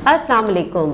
अस्सलाम वालेकुम।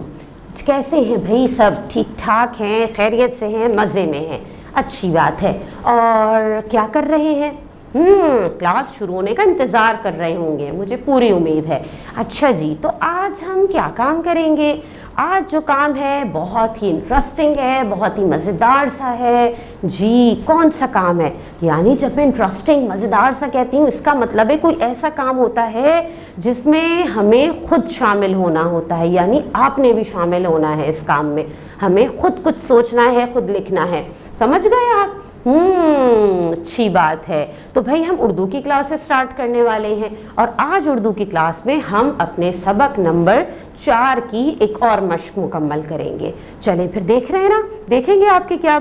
कैसे हैं भाई? सब ठीक ठाक हैं, खैरियत से हैं, मज़े में हैं, अच्छी बात है। और क्या कर रहे हैं? क्लास शुरू होने का इंतज़ार कर रहे होंगे, मुझे पूरी उम्मीद है। अच्छा जी, तो आज हम क्या काम करेंगे? आज जो काम है बहुत ही इंटरेस्टिंग है, बहुत ही मज़ेदार सा है। जी, कौन सा काम है? यानी जब मैं इंटरेस्टिंग मज़ेदार सा कहती हूँ, इसका मतलब है कोई ऐसा काम होता है जिसमें हमें खुद शामिल होना होता है, यानी आपने भी शामिल होना है इस काम में। हमें खुद कुछ सोचना है, खुद लिखना है। समझ गए आप? अच्छी बात है। तो भाई हम उर्दू की क्लास स्टार्ट करने वाले हैं और आज उर्दू की क्लास में हम अपने सबक नंबर 4 की एक और मश्क मुकम्मल करेंगे। चलें फिर, देख रहे हैं ना, देखेंगे आपके क्या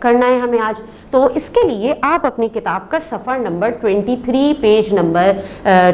करना है हमें आज। तो इसके लिए आप अपनी किताब का सफ़ा नंबर 23 पेज नंबर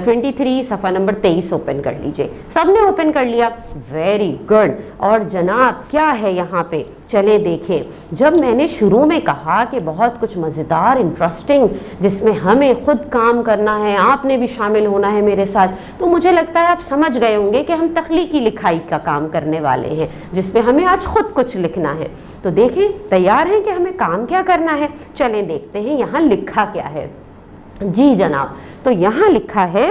23 सफ़ा नंबर 23 ओपन कर लीजिए। सबने ओपन कर लिया? Very good. और जनाब क्या है यहाँ पे, चले देखें। जब मैंने शुरू में कहा कि बहुत कुछ मज़ेदार इंटरेस्टिंग जिसमें हमें खुद काम करना है, आपने भी शामिल होना है मेरे साथ, तो मुझे लगता है आप समझ गए होंगे कि हम तख्लीकी लिखाई का काम करने वाले हैं जिसमें हमें आज खुद कुछ लिखना है। तो देखें, तैयार हैं कि हमें काम क्या करना है? चलें देखते हैं यहाँ लिखा क्या है। जी जनाब, तो यहाँ लिखा है,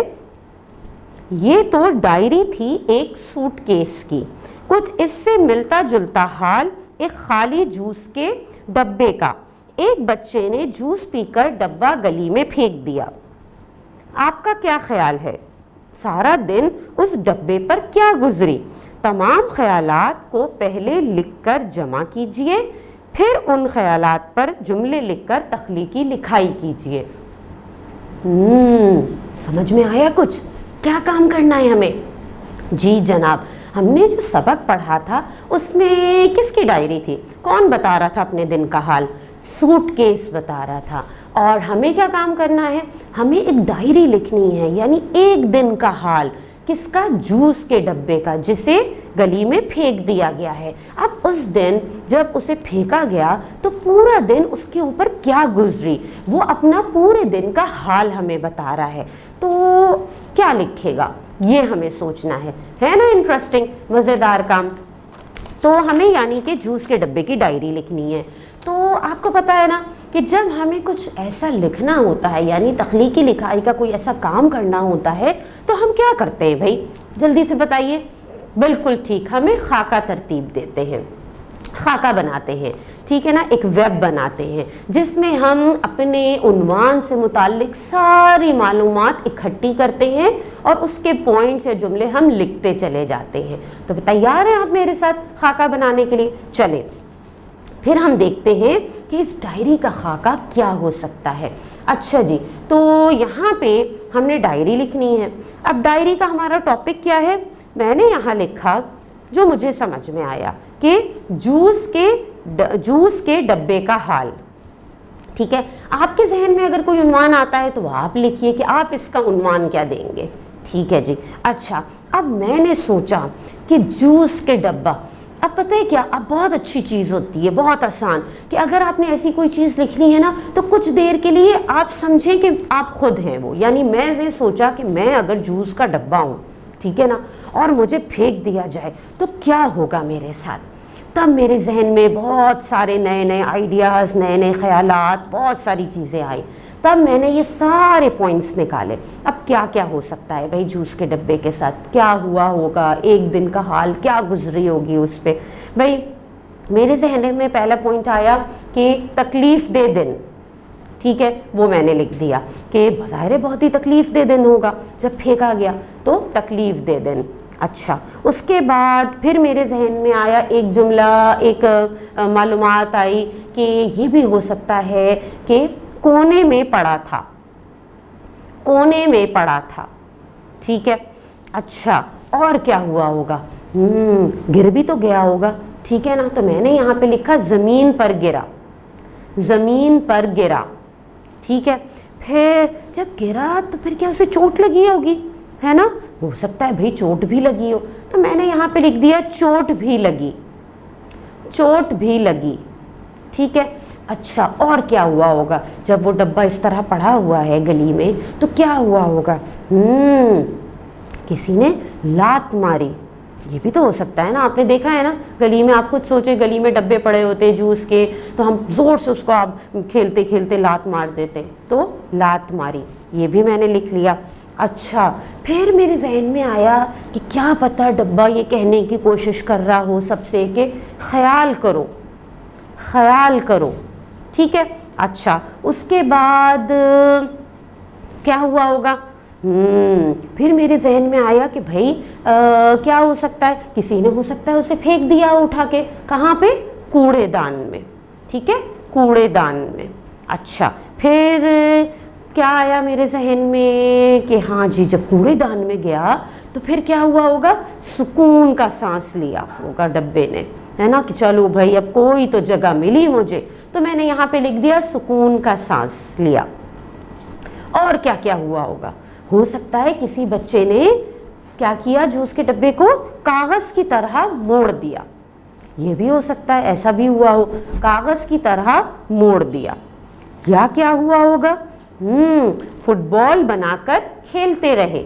ये तो डायरी थी एक सूटकेस की, कुछ इससे मिलता जुलता हाल एक खाली जूस के डब्बे का। एक बच्चे ने जूस पीकर डब्बा गली में फेंक दिया। आपका क्या ख्याल है? सारा दिन उस डब्बे पर क्या गुजरी? तमाम ख्यालात को पहले लिखकर जमा कीजिए, फिर उन ख्यालात पर जुमले लिखकर तख्लीकी लिखाई कीजिए। समझ में आया कुछ? क्या काम करना है हमें? जी जनाब, हमने जो सबक पढ़ा था उसमें किसकी डायरी थी? कौन बता रहा था अपने दिन का हाल? सूटकेस बता रहा था। और हमें क्या काम करना है? हमें एक डायरी लिखनी है, यानी एक दिन का हाल। किसका? जूस के डब्बे का, जिसे गली में फेंक दिया गया है। अब उस दिन जब उसे फेंका गया तो पूरा दिन उसके ऊपर क्या गुजरी, वो अपना पूरे दिन का हाल हमें बता रहा है। तो क्या लिखेगा, ये हमें सोचना है ना? इंटरेस्टिंग मज़ेदार काम। तो हमें यानी कि जूस के डब्बे की डायरी लिखनी है। तो आपको पता है ना कि जब हमें कुछ ऐसा लिखना होता है, यानी तख्लीकी लिखाई का कोई ऐसा काम करना होता है, तो हम क्या करते हैं भाई? जल्दी से बताइए। बिल्कुल ठीक, हमें खाका तरतीब देते हैं, खाका बनाते हैं, ठीक है ना? एक वेब बनाते हैं जिसमें हम अपने उन्वान से मुताल्लिक सारी मालूमात इकट्ठी करते हैं और उसके पॉइंट्स या जुमले हम लिखते चले जाते हैं। तो तैयार हैं आप मेरे साथ खाका बनाने के लिए? चलें फिर हम देखते हैं कि इस डायरी का खाका क्या हो सकता है। अच्छा जी, तो यहाँ पे हमने डायरी लिखनी है। अब डायरी का हमारा टॉपिक क्या है? मैंने यहाँ लिखा जो मुझे समझ में आया कि जूस के डब्बे का हाल। ठीक है, आपके जहन में अगर कोई उन्वान आता है तो आप लिखिए कि आप इसका उन्वान क्या देंगे। ठीक है जी। अच्छा, अब मैंने सोचा कि जूस के डब्बा, अब पता है क्या, अब बहुत अच्छी चीज़ होती है, बहुत आसान, कि अगर आपने ऐसी कोई चीज़ लिखनी है ना तो कुछ देर के लिए आप समझें कि आप खुद हैं वो। यानी मैंने सोचा कि मैं अगर जूस का डब्बा हूँ, ठीक है ना, और मुझे फेंक दिया जाए तो क्या होगा मेरे साथ। तब मेरे जहन में बहुत सारे नए नए आइडियाज़, नए नए ख्यालात, बहुत सारी चीज़ें आई। तब मैंने ये सारे पॉइंट्स निकाले। अब क्या क्या हो सकता है भाई जूस के डब्बे के साथ? क्या हुआ होगा, एक दिन का हाल क्या गुजरी होगी उस पर। भाई मेरे जहन में पहला पॉइंट आया कि तकलीफ़ दे दिन। ठीक है, वो मैंने लिख दिया कि ज़ाहिर बहुत ही तकलीफ़ दे दिन होगा जब फेंका गया, तो तकलीफ़ दे दिन। अच्छा, उसके बाद फिर मेरे जहन में आया एक जुमला, एक मालूमात आई कि ये भी हो सकता है कि कोने में पड़ा था, कोने में पड़ा था। ठीक है, अच्छा, और क्या हुआ होगा? गिर भी तो गया होगा। ठीक है ना, तो मैंने यहाँ पे लिखा ज़मीन पर गिरा, ज़मीन पर गिरा। ठीक है, फिर जब गिरा तो फिर क्या उसे चोट लगी होगी, है ना? हो सकता है भाई चोट भी लगी हो, तो मैंने यहाँ पे लिख दिया चोट भी लगी, चोट भी लगी। ठीक है, अच्छा, और क्या हुआ होगा? जब वो डब्बा इस तरह पड़ा हुआ है गली में तो क्या हुआ होगा? किसी ने लात मारी, ये भी तो हो सकता है ना, आपने देखा है ना गली में, आप खुद सोचे गली में डब्बे पड़े होते हैं जूस के, तो हम ज़ोर से उसको आप खेलते खेलते लात मार देते, तो लात मारी, ये भी मैंने लिख लिया। अच्छा, फिर मेरे जहन में आया कि क्या पता डब्बा ये कहने की कोशिश कर रहा हो सबसे कि ख्याल करो, ख्याल करो, ठीक है। अच्छा, उसके बाद क्या हुआ होगा? फिर मेरे जहन में आया कि भाई क्या हो सकता है, किसी ने हो सकता है उसे फेंक दिया उठा के, कहाँ पे? कूड़ेदान में, ठीक है, कूड़ेदान में। अच्छा, फिर क्या आया मेरे जहन में कि हाँ जी, जब कूड़ेदान में गया तो फिर क्या हुआ होगा? सुकून का सांस लिया होगा डब्बे ने, है ना, कि चलो भाई अब कोई तो जगह मिली मुझे, तो मैंने यहाँ पे लिख दिया सुकून का सांस लिया। और क्या क्या हुआ होगा? हो सकता है किसी बच्चे ने क्या किया, जूस के डब्बे को कागज़ की तरह मोड़ दिया, ये भी हो सकता है, ऐसा भी हुआ हो, कागज़ की तरह मोड़ दिया। या क्या हुआ होगा? फुटबॉल बनाकर खेलते रहे,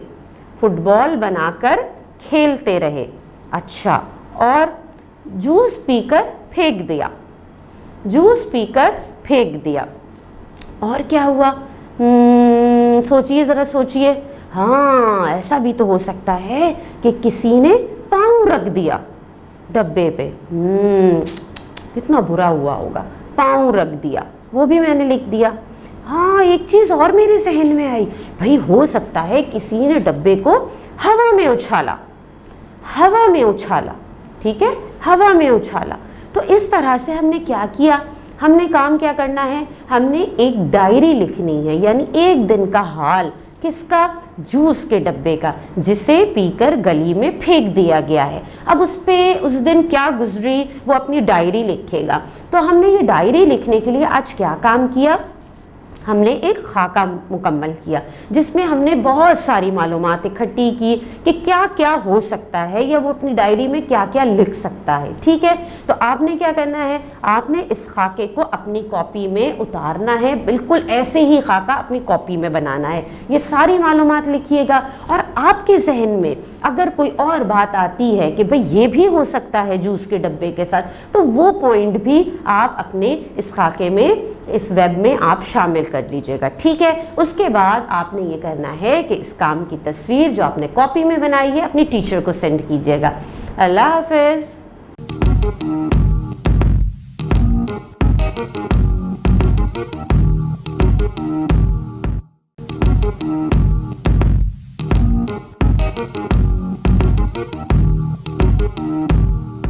फुटबॉल बनाकर खेलते रहे। अच्छा, और जूस पीकर फेंक दिया, जूस पीकर फेंक दिया। और क्या हुआ? सोचिए ज़रा, सोचिए। हाँ, ऐसा भी तो हो सकता है कि किसी ने पाँव रख दिया डब्बे पे, कितना बुरा हुआ होगा, पाँव रख दिया, वो भी मैंने लिख दिया। हाँ, एक चीज़ और मेरे जहन में आई, भाई हो सकता है किसी ने डब्बे को हवा में उछाला, हवा में उछाला, ठीक है, हवा में उछाला। तो इस तरह से हमने क्या किया, हमने काम क्या करना है, हमने एक डायरी लिखनी है, यानी एक दिन का हाल, किसका? जूस के डब्बे का, जिसे पीकर गली में फेंक दिया गया है। अब उस पे उस दिन क्या गुजरी वो अपनी डायरी लिखेगा। तो हमने ये डायरी लिखने के लिए आज क्या काम किया, हमने एक खाका मुकम्मल किया जिसमें हमने बहुत सारी मालूमात इकट्ठी की कि क्या क्या हो सकता है या वो अपनी डायरी में क्या क्या लिख सकता है, ठीक है। तो आपने क्या करना है, आपने इस खाके को अपनी कॉपी में उतारना है, बिल्कुल ऐसे ही खाका अपनी कॉपी में बनाना है, ये सारी मालूमात लिखिएगा। और आपके जहन में अगर कोई और बात आती है कि भाई ये भी हो सकता है जूस के डब्बे के साथ, तो वो पॉइंट भी आप अपने इस खाके में, इस वेब में आप शामिल कर लीजिएगा, ठीक है। उसके बाद आपने ये करना है कि इस काम की तस्वीर जो आपने कॉपी में बनाई है अपनी टीचर को सेंड कीजिएगा। अल्लाह हाफिज़।